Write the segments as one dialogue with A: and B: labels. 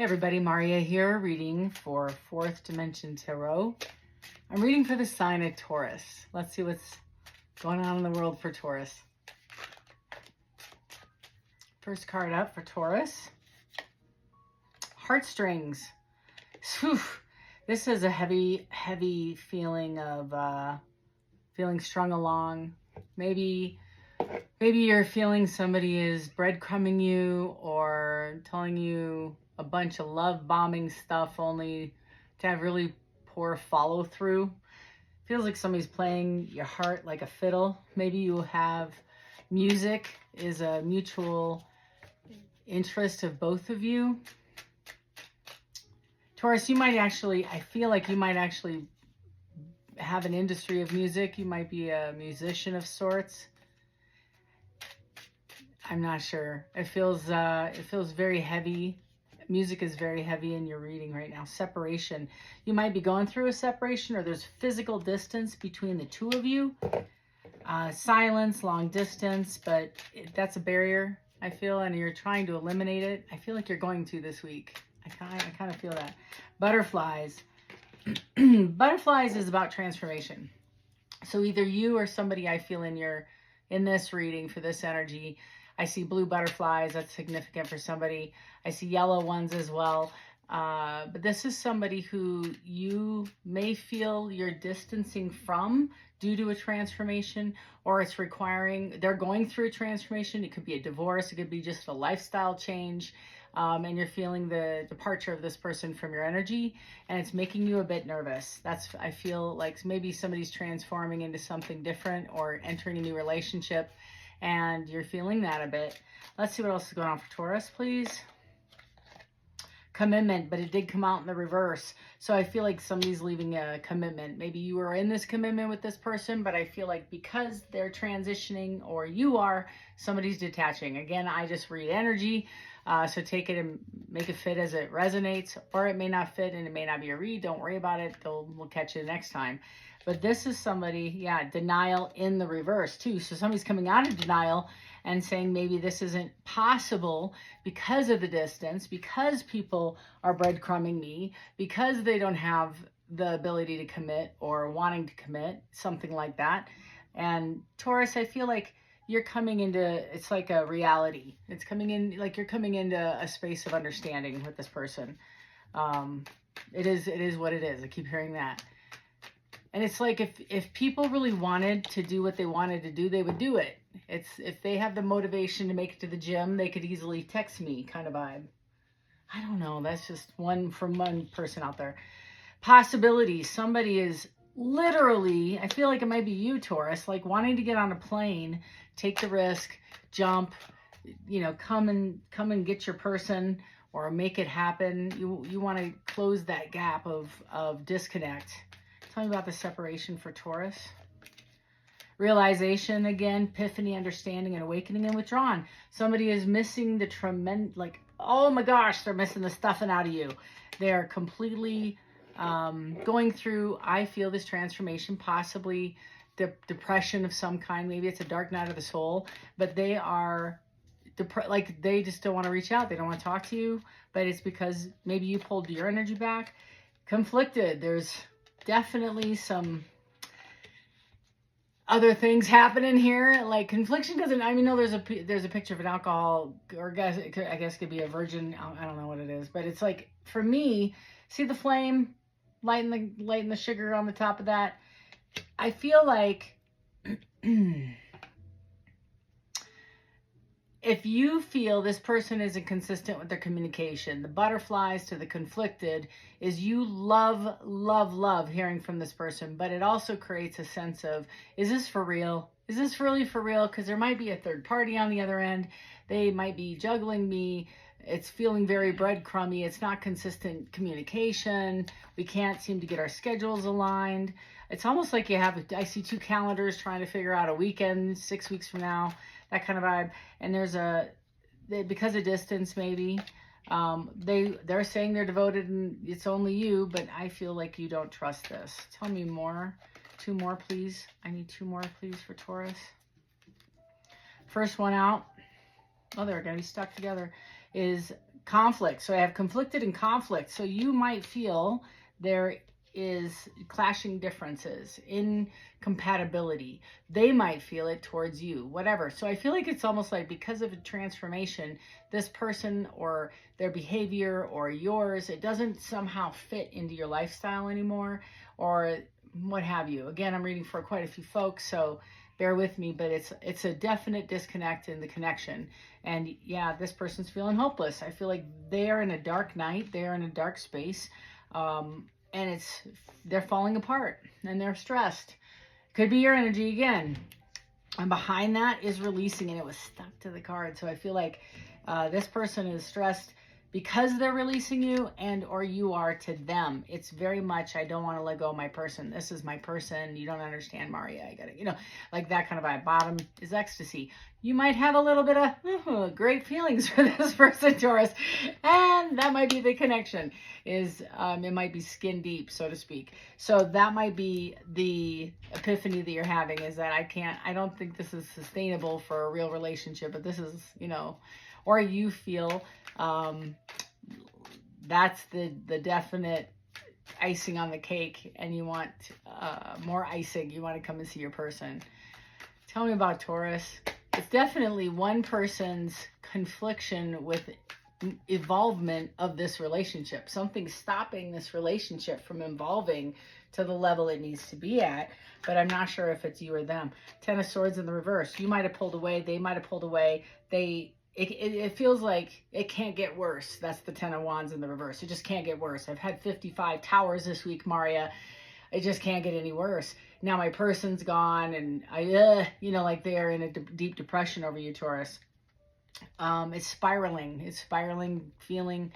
A: Hey everybody, Maria here, reading for Fourth Dimension Tarot. I'm reading for the sign of Taurus. Let's see what's going on in the world for Taurus. First card up for Taurus. Heartstrings. Whew. This is a heavy feeling of feeling strung along. Maybe you're feeling somebody is breadcrumbing you or telling you a bunch of love bombing stuff only to have really poor follow through. Feels like somebody's playing your heart like a fiddle. Maybe you have music is a mutual interest of both of you. Taurus, you might actually, I feel like you might actually have an industry of music. You might be a musician of sorts. I'm not sure. It feels very heavy. Music is very heavy in your reading right now. Separation. You might be going through a separation, or there's physical distance between the two of you. Silence, long distance, but that's a barrier, I feel, and you're trying to eliminate it. I feel like you're going to this week. I kind of feel that. Butterflies. Butterflies is about transformation. So either you or somebody I feel in this reading for this energy. I see blue butterflies. That's significant for somebody. I see yellow ones as well. But this is somebody who you may feel you're distancing from due to a transformation, or it's requiring, they're going through a transformation. It could be a divorce. It could be just a lifestyle change. And you're feeling the departure of this person from your energy, and it's making you a bit nervous. I feel like maybe somebody's transforming into something different or entering a new relationship, and you're feeling that a bit. Let's see what else is going on for Taurus, please. Commitment, but it did come out in the reverse. So I feel like somebody's leaving a commitment. Maybe you were in this commitment with this person, but I feel like because they're transitioning, or you are, somebody's detaching. Again, I just read energy. So take it and make it fit as it resonates, or it may not fit and it may not be a read. Don't worry about it. We'll catch you next time. But this is somebody, yeah, denial in the reverse too. So somebody's coming out of denial and saying maybe this isn't possible because of the distance, because people are breadcrumbing me, because they don't have the ability to commit or wanting to commit, something like that. And Taurus, I feel like you're coming into, it's like a reality. It's coming in, like you're coming into a space of understanding with this person. It is what it is. I keep hearing that. And it's like if people really wanted to do what they wanted to do, they would do it. It's if they have the motivation to make it to the gym, they could easily text me kind of vibe. I don't know. That's just one from one person out there. Possibilities. Somebody is literally, I feel like it might be you, Taurus, like wanting to get on a plane, take the risk, jump, come and get your person or make it happen. You want to close that gap of disconnect. Tell me about the separation for Taurus. Realization, again, epiphany, understanding, and awakening and withdrawn. Somebody is missing the tremendous, like, oh my gosh, they're missing the stuffing out of you. They are completely going through, I feel, this transformation, possibly depression of some kind. Maybe it's a dark night of the soul, but they are like they just don't want to reach out. They don't want to talk to you, but it's because maybe you pulled your energy back. Conflicted. There's definitely some other things happening here. Like confliction doesn't, I mean, no, there's a picture of an alcohol, or I guess it could be a virgin. I don't know what it is, but it's like, for me, see the flame, lighten the sugar on the top of that. I feel like if you feel this person isn't consistent with their communication, the butterflies to the conflicted is you love hearing from this person, but it also creates a sense of, is this for real? Is this really for real? Because there might be a third party on the other end. They might be juggling me. It's feeling very breadcrumby. It's not consistent communication. We can't seem to get our schedules aligned. It's almost like I see two calendars trying to figure out a weekend 6 weeks from now, that kind of vibe. And there's because of distance, maybe, they're saying they're devoted and it's only you, but I feel like you don't trust this. Tell me more. 2 more, please. I need 2 more, please, for Taurus. First one out. Oh, they're going to be stuck together. Is conflict. So I have conflicted and conflict. So you might feel there is clashing differences, incompatibility. They might feel it towards you, whatever. So I feel like it's almost like because of a transformation, this person or their behavior or yours, it doesn't somehow fit into your lifestyle anymore or what have you. Again, I'm reading for quite a few folks, so bear with me, but it's a definite disconnect in the connection. And yeah, this person's feeling hopeless. I feel like they are in a dark night. They are in a dark space. And they're falling apart and they're stressed. Could be your energy again. And behind that is releasing, and it was stuck to the card. So I feel like this person is stressed because they're releasing you and or you are to them. It's very much, I don't want to let go of my person. This is my person. You don't understand, Maria. I got it. Like that kind of vibe. Bottom is ecstasy. You might have a little bit of great feelings for this person, Taurus. And that might be the connection. It might be skin deep, so to speak. So that might be the epiphany that you're having, is that I don't think this is sustainable for a real relationship, but this is, or you feel that's the definite icing on the cake, and you want more icing. You want to come and see your person. Tell me about Taurus. It's definitely one person's confliction with evolvement of this relationship. Something's stopping this relationship from evolving to the level it needs to be at, but I'm not sure if it's you or them. Ten of Swords in the reverse. You might have pulled away. They might have pulled away. It feels like it can't get worse. That's the Ten of Wands in the reverse. It just can't get worse. I've had 55 towers this week, Maria. It just can't get any worse. Now my person's gone, and like they're in a deep depression over you, Taurus. It's spiraling feeling,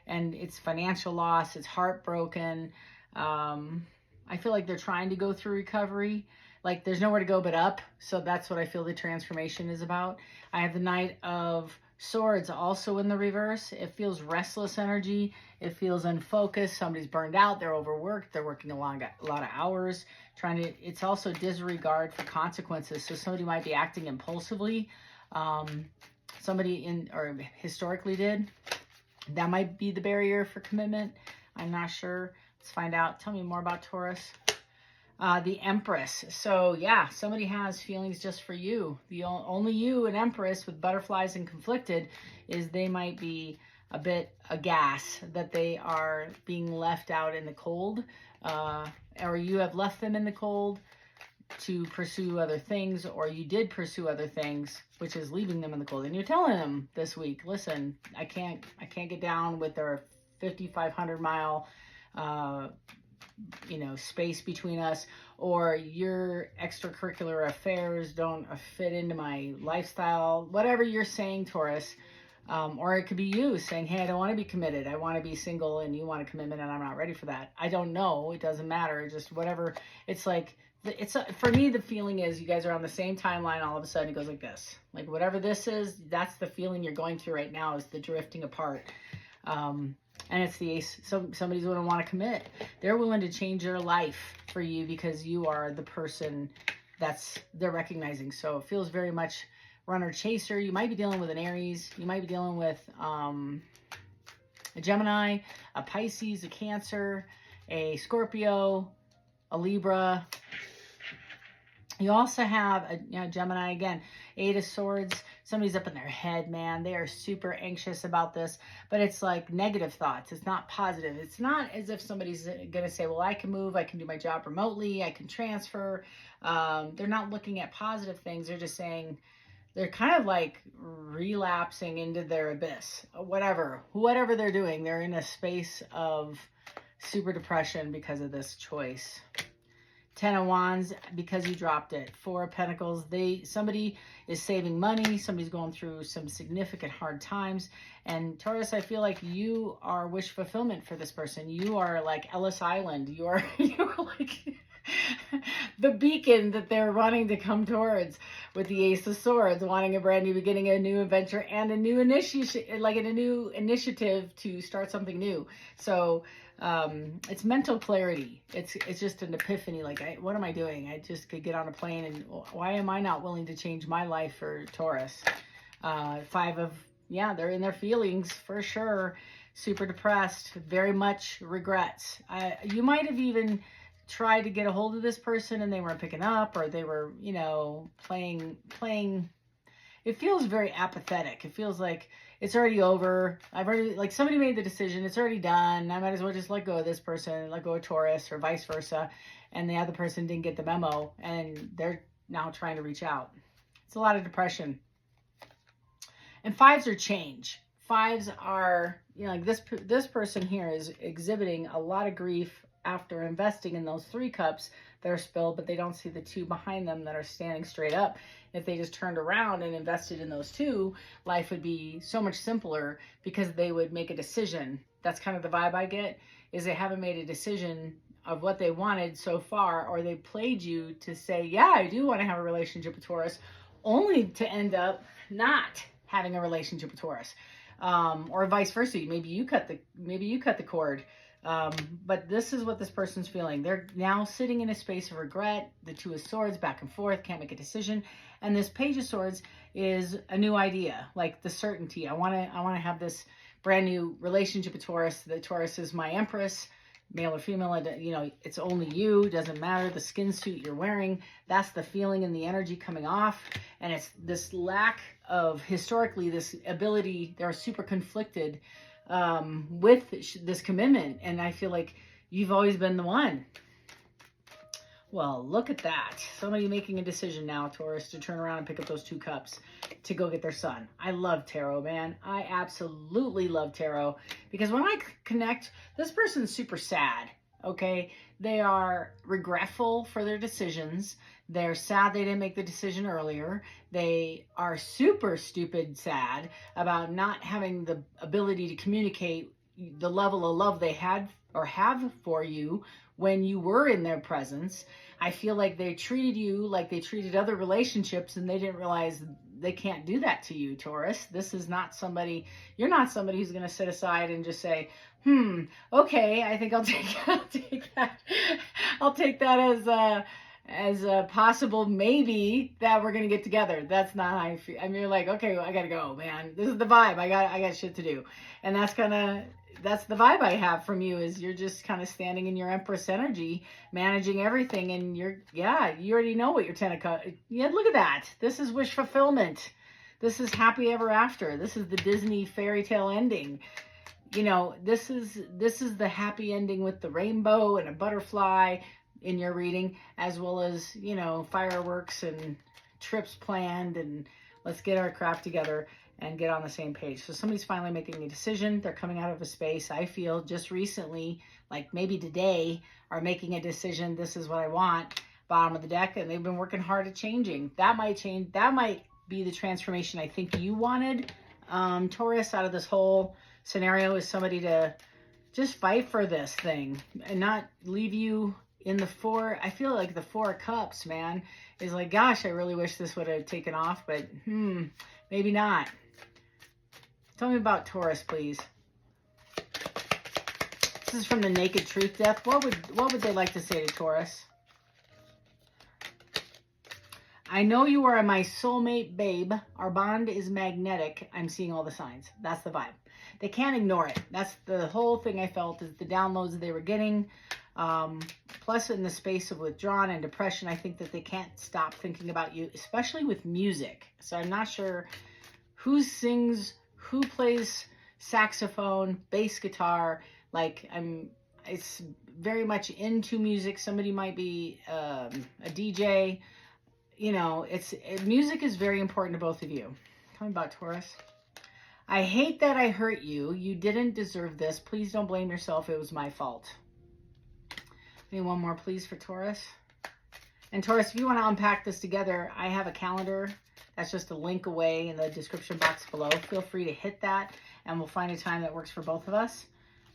A: and it's financial loss. It's heartbroken. I feel like they're trying to go through recovery. Like there's nowhere to go but up. So that's what I feel the transformation is about. I have the Knight of Swords also in the reverse. It feels restless energy. It feels unfocused. Somebody's burned out. They're overworked. They're working a lot of hours. It's also disregard for consequences. So somebody might be acting impulsively. Somebody historically did. That might be the barrier for commitment. I'm not sure. Let's find out. Tell me more about Taurus. The Empress. So yeah, somebody has feelings just for you. Only you, an Empress with butterflies and conflicted, is they might be a bit aghast that they are being left out in the cold, or you have left them in the cold to pursue other things, or you did pursue other things, which is leaving them in the cold. And you're telling them this week, listen, I can't get down with their 5,500 mile space between us, or your extracurricular affairs don't fit into my lifestyle, whatever you're saying, Taurus. Or it could be you saying, hey, I don't want to be committed. I want to be single, and you want a commitment, and I'm not ready for that. I don't know. It doesn't matter. Just whatever. It's like, for me, the feeling is you guys are on the same timeline. All of a sudden it goes like this. Like whatever this is, that's the feeling you're going through right now, is the drifting apart. And it's the Ace. So somebody's going to want to commit. They're willing to change their life for you because you are the person they're recognizing. So it feels very much runner chaser. You might be dealing with an Aries. You might be dealing with a Gemini, a Pisces, a Cancer, a Scorpio, a Libra. You also have a Gemini again, Eight of Swords. Somebody's up in their head, man. They are super anxious about this, but it's like negative thoughts. It's not positive. It's not as if somebody's going to say, well, I can move. I can do my job remotely. I can transfer. They're not looking at positive things. They're just saying, they're kind of like relapsing into their abyss. Whatever they're doing, they're in a space of super depression because of this choice. Ten of Wands, because you dropped it. Four of Pentacles, somebody is saving money. Somebody's going through some significant hard times. And Taurus, I feel like you are wish fulfillment for this person. You are like Ellis Island. You are like the beacon that they're wanting to come towards, with the Ace of Swords, wanting a brand new beginning, a new adventure, and a new initiation, like a new initiative to start something new. So it's mental clarity. It's just an epiphany. Like, what am I doing? I just could get on a plane, and why am I not willing to change my life for Taurus? Five of Yeah, they're in their feelings for sure. Super depressed, very much regrets. You might have even tried to get a hold of this person and they weren't picking up, or they were, you know, playing. It feels very apathetic. It feels like it's already over. I've already, like, somebody made the decision. It's already done. I might as well just let go of this person, let go of Taurus, or vice versa. And the other person didn't get the memo, and they're now trying to reach out. It's a lot of depression. And fives are change. Fives are, you know, like this person here is exhibiting a lot of grief after investing in those 3 cups that are spilled, but they don't see the 2 behind them that are standing straight up. If they just turned around and invested in those 2, life would be so much simpler because they would make a decision. That's kind of the vibe I get, is they haven't made a decision of what they wanted so far, or they played you to say, yeah, I do want to have a relationship with Taurus, only to end up not having a relationship with Taurus, or vice versa. Maybe you cut the cord. But this is what this person's feeling. They're now sitting in a space of regret. The 2 of Swords, back and forth, can't make a decision. And this Page of Swords is a new idea, like the certainty. I want to have this brand new relationship with Taurus. The Taurus is my Empress, male or female. You know, it's only you. Doesn't matter the skin suit you're wearing. That's the feeling and the energy coming off. And it's this lack of, historically, this ability. They're super conflicted with this commitment, and I feel like you've always been the one. Well, look at that. Somebody making a decision now, Taurus, to turn around and pick up those 2 cups to go get their son. I love tarot, man. I absolutely love tarot, because when I connect, this person's super sad, okay? They are regretful for their decisions. They're sad they didn't make the decision earlier. They are super stupid sad about not having the ability to communicate the level of love they had or have for you when you were in their presence. I feel like they treated you like they treated other relationships, and they didn't realize they can't do that to you, Taurus. This is not somebody, you're not somebody who's going to sit aside and just say, okay, I think I'll take that as a possible maybe that we're going to get together. That's not how I feel. I mean, you're like, okay, I got to go, man. This is the vibe. I got shit to do. And that's the vibe I have from you, is you're just kind of standing in your Empress energy, managing everything. And you already know what your 10 of Cups, yeah, look at that. This is wish fulfillment. This is happy ever after. This is the Disney fairy tale ending. You know, this is the happy ending with the rainbow and a butterfly in your reading, as well as, you know, fireworks and trips planned, and let's get our crap together and get on the same page. So somebody's finally making a decision. They're coming out of a space, I feel, just recently, like maybe today, are making a decision. This is what I want, bottom of the deck, and they've been working hard at changing. That might change. That might be the transformation I think you wanted, Taurus, out of this whole scenario, is somebody to just fight for this thing and not leave you in the 4. I feel like the 4 of Cups, man, is like, gosh, I really wish this would have taken off, but maybe not. Tell me about Taurus, please. This is from the Naked Truth deck. What would they like to say to Taurus? I know you are my soulmate, babe. Our bond is magnetic. I'm seeing all the signs. That's the vibe. They can't ignore it. That's the whole thing I felt, is the downloads they were getting. Plus, in the space of withdrawn and depression, I think that they can't stop thinking about you, especially with music. So I'm not sure who sings, who plays saxophone, bass guitar. Like, it's very much into music. Somebody might be a DJ. You know, music is very important to both of you. Tell me about Taurus. I hate that I hurt you. You didn't deserve this. Please don't blame yourself. It was my fault. Maybe one more, please, for Taurus. And Taurus, if you want to unpack this together, I have a calendar. That's just a link away in the description box below. Feel free to hit that, and we'll find a time that works for both of us.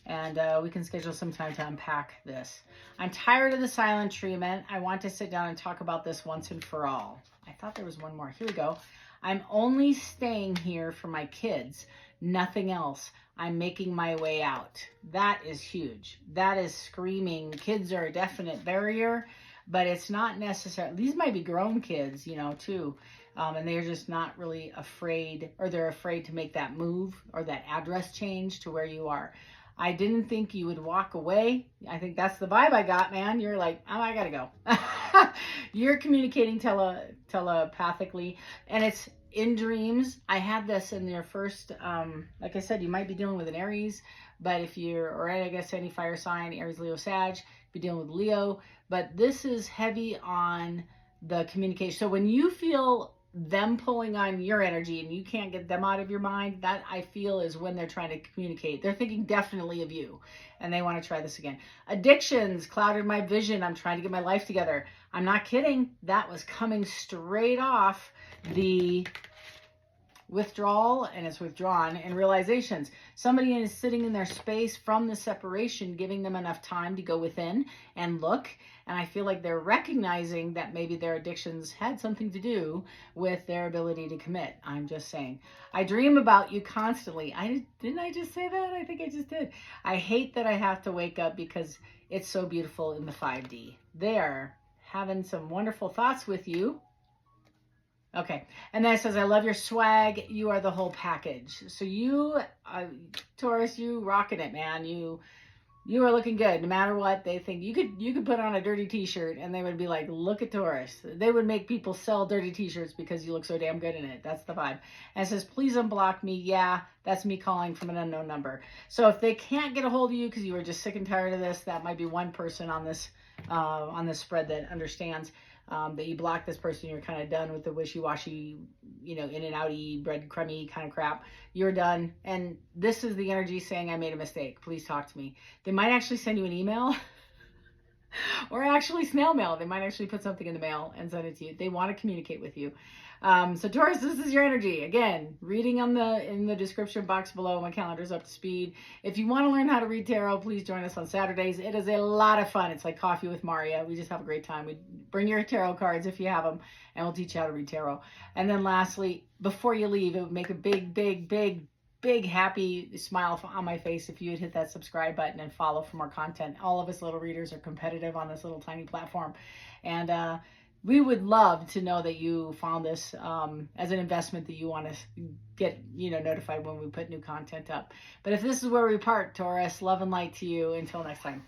A: And we can schedule some time to unpack this. I'm tired of the silent treatment. I want to sit down and talk about this once and for all. I thought there was one more. Here we go. I'm only staying here for my kids. Nothing else. I'm making my way out. That is huge. That is screaming. Kids are a definite barrier, but it's not necessary. These might be grown kids, you know, too. And they're just not really afraid, or they're afraid to make that move or that address change to where you are. I didn't think you would walk away. I think that's the vibe I got, man. You're like, oh, I gotta go. You're communicating telepathically, and it's in dreams. I had this in your first, like I said, you might be dealing with an Aries, but if you're, or I guess any fire sign, Aries, Leo, Sag, be dealing with Leo, but this is heavy on the communication. So when you feel them pulling on your energy and you can't get them out of your mind, that I feel is when they're trying to communicate. They're thinking definitely of you and they want to try this again. Addictions clouded my vision. I'm trying to get my life together. I'm not kidding. That was coming straight off the withdrawal, and it's withdrawn, and realizations. Somebody is sitting in their space from the separation, giving them enough time to go within and look. And I feel like they're recognizing that maybe their addictions had something to do with their ability to commit. I'm just saying. I dream about you constantly. Didn't I just say that? I think I just did. I hate that I have to wake up because it's so beautiful in the 5D. They're having some wonderful thoughts with you. Okay, and then it says, I love your swag. You are the whole package. So you, Taurus, you rocking it, man. You are looking good. No matter what they think, you could put on a dirty t-shirt and they would be like, look at Taurus. They would make people sell dirty t-shirts because you look so damn good in it. That's the vibe. And it says, please unblock me. Yeah, that's me calling from an unknown number. So if they can't get a hold of you because you were just sick and tired of this, that might be one person on this spread that understands. That you block this person, you're kind of done with the wishy-washy, in and outy, breadcrumby kind of crap. You're done. And this is the energy saying, I made a mistake. Please talk to me. They might actually send you an email or actually snail mail. They might actually put something in the mail and send it to you. They want to communicate with you. So Taurus, this is your energy. Again, reading in the description box below. My calendar's up to speed. If you want to learn how to read tarot, please join us on Saturdays. It is a lot of fun. It's like coffee with Maria. We just have a great time. We bring your tarot cards if you have them, and we'll teach you how to read tarot. And then lastly, before you leave, it would make a big happy smile on my face if you would hit that subscribe button and follow for more content. All of us little readers are competitive on this little tiny platform, and we would love to know that you found this as an investment, that you want to get notified when we put new content up. But if this is where we part, Taurus, love and light to you. Until next time.